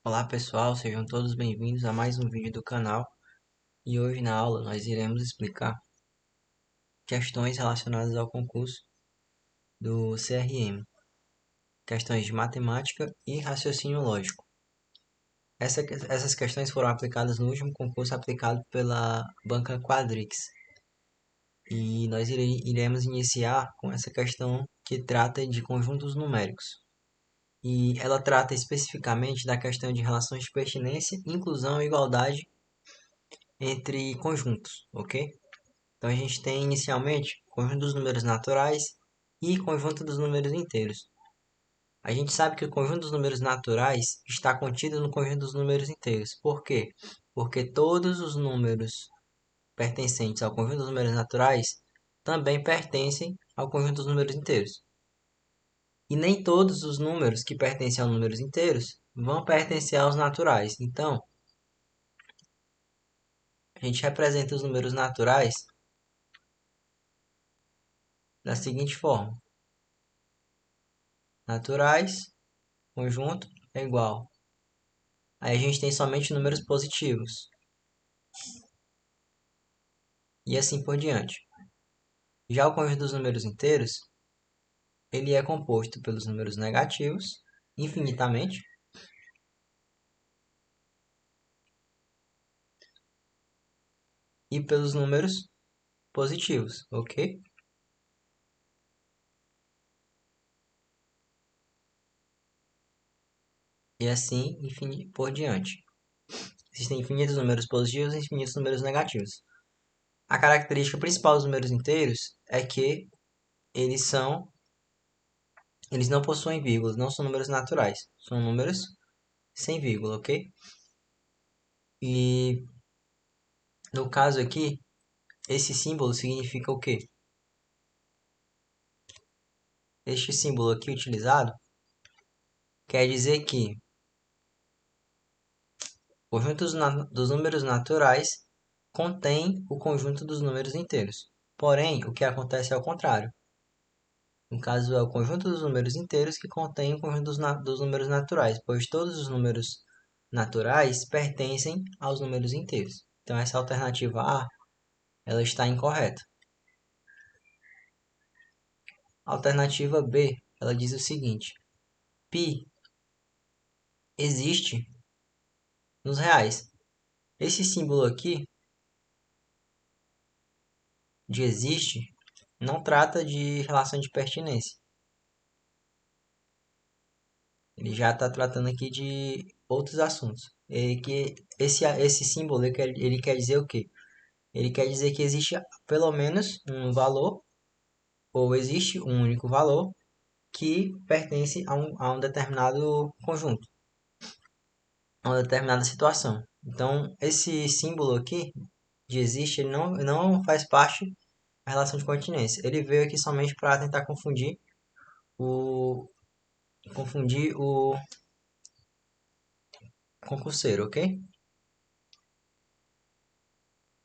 Olá pessoal, sejam todos bem-vindos a mais um vídeo do canal e hoje na aula nós iremos explicar questões relacionadas ao concurso do CRM, questões de matemática e raciocínio lógico. Essas questões foram aplicadas no último concurso aplicado pela banca Quadrix e nós iremos iniciar com essa questão que trata de conjuntos numéricos. E ela trata especificamente da questão de relações de pertinência, inclusão e igualdade entre conjuntos, ok? Então a gente tem inicialmente conjunto dos números naturais e conjunto dos números inteiros. A gente sabe que o conjunto dos números naturais está contido no conjunto dos números inteiros. Por quê? Porque todos os números pertencentes ao conjunto dos números naturais também pertencem ao conjunto dos números inteiros. E nem todos os números que pertencem aos números inteiros vão pertencer aos naturais. Então, a gente representa os números naturais da seguinte forma: naturais, conjunto é igual. Aí a gente tem somente números positivos. E assim por diante. Já o conjunto dos números inteiros, ele é composto pelos números negativos, infinitamente, e pelos números positivos, ok? E assim por diante. Existem infinitos números positivos e infinitos números negativos. A característica principal dos números inteiros é que eles são eles não possuem vírgulas, não são números naturais, são números sem vírgula, ok? E no caso aqui, esse símbolo significa o quê? Este símbolo aqui utilizado quer dizer que o conjunto dos números naturais contém o conjunto dos números inteiros. Porém, o que acontece é o contrário. No caso, é o conjunto dos números inteiros que contém o conjunto dos números naturais, pois todos os números naturais pertencem aos números inteiros. Então, essa alternativa A, ela está incorreta. A alternativa B, ela diz o seguinte: π existe nos reais. Esse símbolo aqui de existe não trata de relação de pertinência. Ele já está tratando aqui de outros assuntos. Esse símbolo ele quer dizer o quê? Ele quer dizer que existe pelo menos um valor, ou existe um único valor, que pertence a um determinado conjunto, a uma determinada situação. Então, esse símbolo aqui de existe, ele não faz parte da relação de continência. Ele veio aqui somente para tentar o, confundir o concurseiro, ok?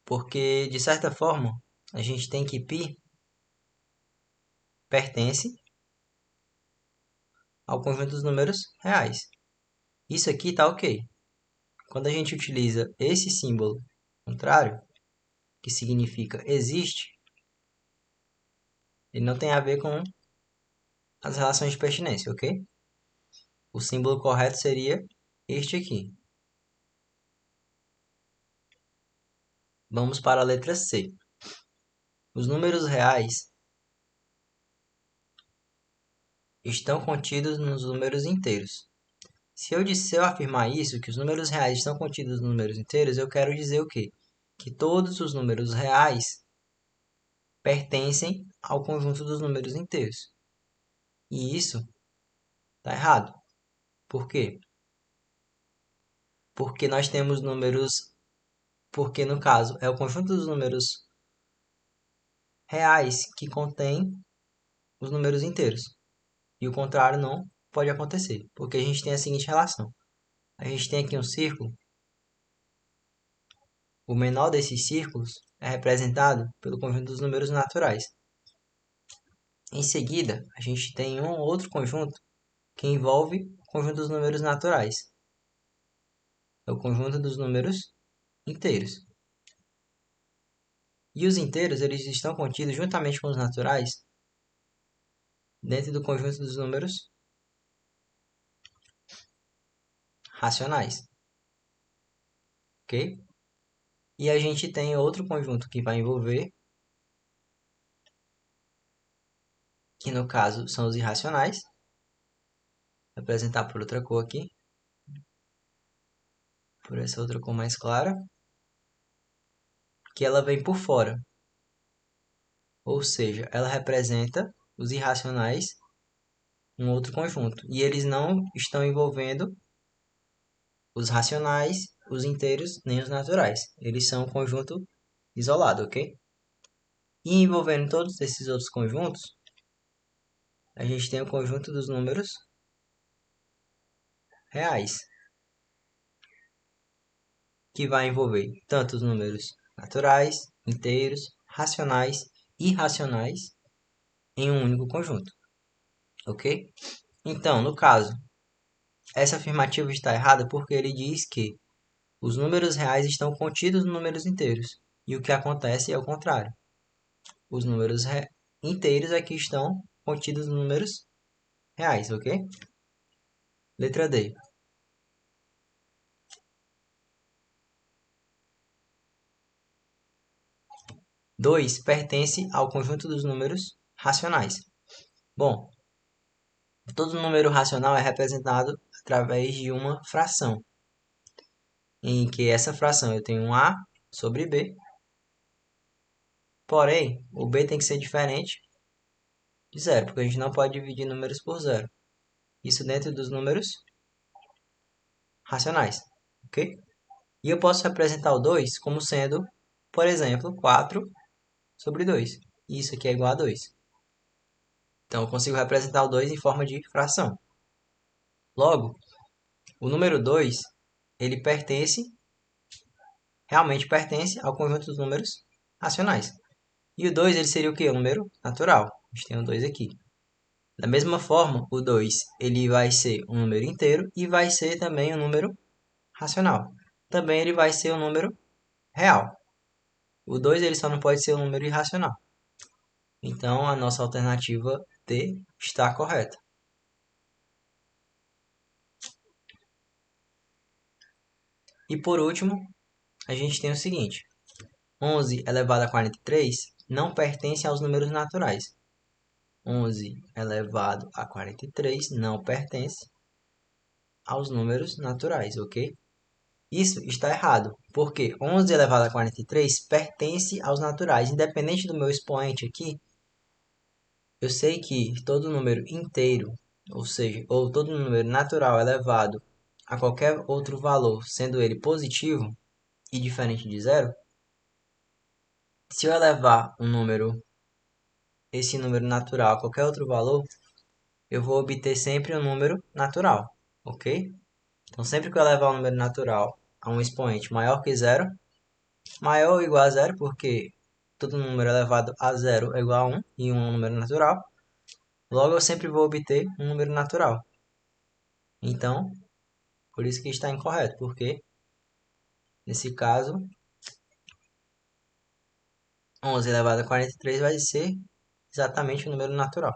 Porque, de certa forma, a gente tem que π pertence ao conjunto dos números reais. Isso aqui está ok. Quando a gente utiliza esse símbolo contrário, que significa existe, ele não tem a ver com as relações de pertinência, ok? O símbolo correto seria este aqui. Vamos para a letra C. Os números reais estão contidos nos números inteiros. Se eu afirmar isso, que os números reais estão contidos nos números inteiros, eu quero dizer o quê? Que todos os números reais pertencem ao conjunto dos números inteiros. E isso está errado. Por quê? Porque nós temos números. Porque no caso é o conjunto dos números reais que contém os números inteiros. E o contrário não pode acontecer. Porque a gente tem a seguinte relação: a gente tem aqui um círculo. O menor desses círculos é representado pelo conjunto dos números naturais. Em seguida, a gente tem um outro conjunto que envolve o conjunto dos números naturais. é o conjunto dos números inteiros. E os inteiros, eles estão contidos juntamente com os naturais dentro do conjunto dos números racionais, ok? E a gente tem outro conjunto que vai envolver, que no caso são os irracionais. Vou apresentar por outra cor aqui, por essa outra cor mais clara, que ela vem por fora. Ou seja, ela representa os irracionais, um outro conjunto. E eles não estão envolvendo os racionais, os inteiros, nem os naturais. Eles são um conjunto isolado, ok? E envolvendo todos esses outros conjuntos, a gente tem o conjunto dos números reais, que vai envolver tanto os números naturais, inteiros, racionais e irracionais em um único conjunto, ok? Então, no caso, essa afirmativa está errada porque ele diz que os números reais estão contidos nos números inteiros. E o que acontece é o contrário. Os números inteiros aqui estão contidos nos números reais, ok? Letra D. 2 pertence ao conjunto dos números racionais. Bom, todo número racional é representado através de uma fração, em que essa fração eu tenho um A sobre B, porém, o B tem que ser diferente de zero, porque a gente não pode dividir números por zero. Isso dentro dos números racionais, ok? E eu posso representar o 2 como sendo, por exemplo, 4 sobre 2. E isso aqui é igual a 2. Então, eu consigo representar o 2 em forma de fração. Logo, o número 2, ele realmente pertence ao conjunto dos números racionais. E o 2, ele seria o quê? Um número natural. A gente tem um 2 aqui. Da mesma forma, o 2, ele vai ser um número inteiro e vai ser também um número racional. Também ele vai ser um número real. O 2 ele só não pode ser um número irracional. Então, a nossa alternativa D está correta. E por último, a gente tem o seguinte. 11 elevado a 43 não pertence aos números naturais. 11 elevado a 43 não pertence aos números naturais, ok? Isso está errado, porque 11 elevado a 43 pertence aos naturais. Independente do meu expoente aqui, eu sei que todo número inteiro, ou seja, ou todo número natural elevado a qualquer outro valor, sendo ele positivo e diferente de zero, se eu elevar esse número natural a qualquer outro valor, eu vou obter sempre um número natural, ok? Então, sempre que eu elevar um número natural a um expoente maior que zero, maior ou igual a zero, porque todo número elevado a zero é igual a 1 e 1 é um número natural, logo eu sempre vou obter um número natural. Então, por isso que está incorreto, porque nesse caso, 11 elevado a 43 vai ser exatamente o número natural.